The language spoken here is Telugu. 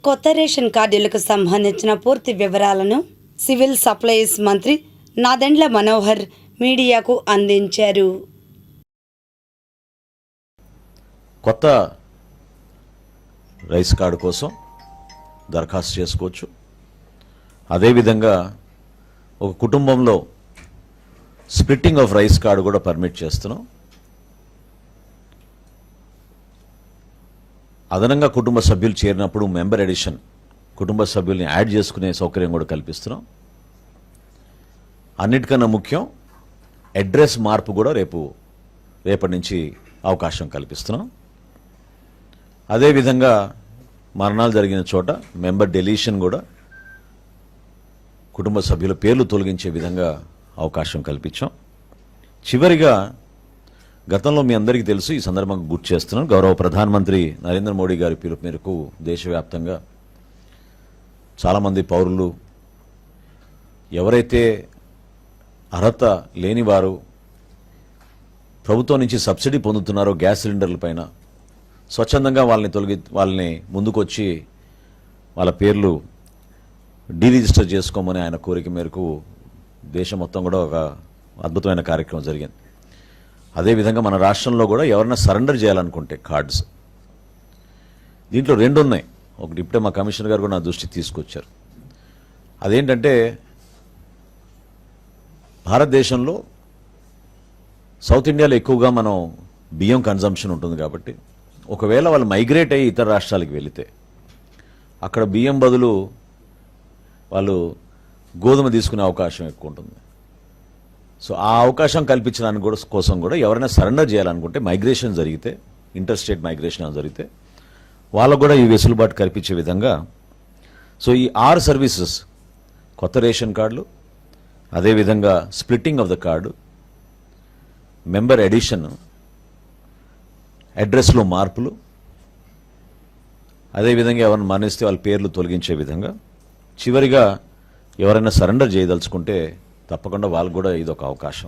కొత్త రేషన్ కార్డులకు సంబంధించిన పూర్తి వివరాలను సివిల్ సప్లైస్ మంత్రి నాదెండ్ల మనోహర్ మీడియాకు అందించారు. కొత్త రైస్ కార్డు కోసం దరఖాస్తు చేసుకోవచ్చు. అదేవిధంగా ఒక కుటుంబంలో స్ప్లిట్టింగ్ ఆఫ్ రైస్ కార్డు కూడా పర్మిట్ చేస్తున్నాం. అదనంగా కుటుంబ సభ్యులు చేరినప్పుడు మెంబర్ ఎడిషన్, కుటుంబ సభ్యుల్ని యాడ్ చేసుకునే సౌకర్యం కూడా కల్పిస్తున్నాం. అన్నిటికన్నా ముఖ్యం అడ్రస్ మార్పు కూడా రేపటి నుంచి అవకాశం కల్పిస్తున్నాం. అదేవిధంగా మరణాలు జరిగిన చోట మెంబర్ డెలీషన్ కూడా కుటుంబ సభ్యుల పేర్లు తొలగించే విధంగా అవకాశం కల్పించాం. చివరిగా గతంలో మీ అందరికీ తెలుసు, ఈ సందర్భంగా గుర్తు చేస్తున్నాను, గౌరవ ప్రధానమంత్రి నరేంద్ర మోడీ గారి పిలుపు మేరకు దేశవ్యాప్తంగా చాలామంది పౌరులు ఎవరైతే అర్హత లేనివారు ప్రభుత్వం నుంచి సబ్సిడీ పొందుతున్నారో గ్యాస్ సిలిండర్ల పైన స్వచ్ఛందంగా వాళ్ళని ముందుకొచ్చి వాళ్ళ పేర్లు డీరిజిస్టర్ చేసుకోమని ఆయన కోరిక మేరకు దేశం మొత్తం కూడా ఒక అద్భుతమైన కార్యక్రమం జరిగింది. అదేవిధంగా మన రాష్ట్రంలో కూడా ఎవరైనా సరెండర్ చేయాలనుకుంటే కార్డ్స్, దీంట్లో 2 ఉన్నాయి. ఒకటి ఇప్పుడే మా కమిషనర్ గారు కూడా నా దృష్టికి తీసుకొచ్చారు. అదేంటంటే భారతదేశంలో సౌత్ ఇండియాలో ఎక్కువగా మనం బియ్యం కన్జంప్షన్ ఉంటుంది కాబట్టి ఒకవేళ వాళ్ళు మైగ్రేట్ అయ్యి ఇతర రాష్ట్రాలకు వెళితే అక్కడ బియ్యం బదులు వాళ్ళు గోధుమ తీసుకునే అవకాశం ఎక్కువ ఉంటుంది. సో ఆ అవకాశం కల్పించడానికి కోసం కూడా ఎవరైనా సరెండర్ చేయాలనుకుంటే మైగ్రేషన్ జరిగితే, ఇంటర్ స్టేట్ మైగ్రేషన్ జరిగితే వాళ్ళకు కూడా ఈ వెసులుబాటు కల్పించే విధంగా సో ఈ 6 సర్వీసెస్, కొత్త రేషన్ కార్డులు, అదేవిధంగా splitting of the card, member addition, అడ్రస్లో మార్పులు, అదేవిధంగా ఎవరైనా మరణిస్తే వాళ్ళ పేర్లు తొలగించే విధంగా, చివరిగా ఎవరైనా సరెండర్ చేయదలుచుకుంటే తప్పకుండా వాళ్ళకు కూడా ఇదొక అవకాశం.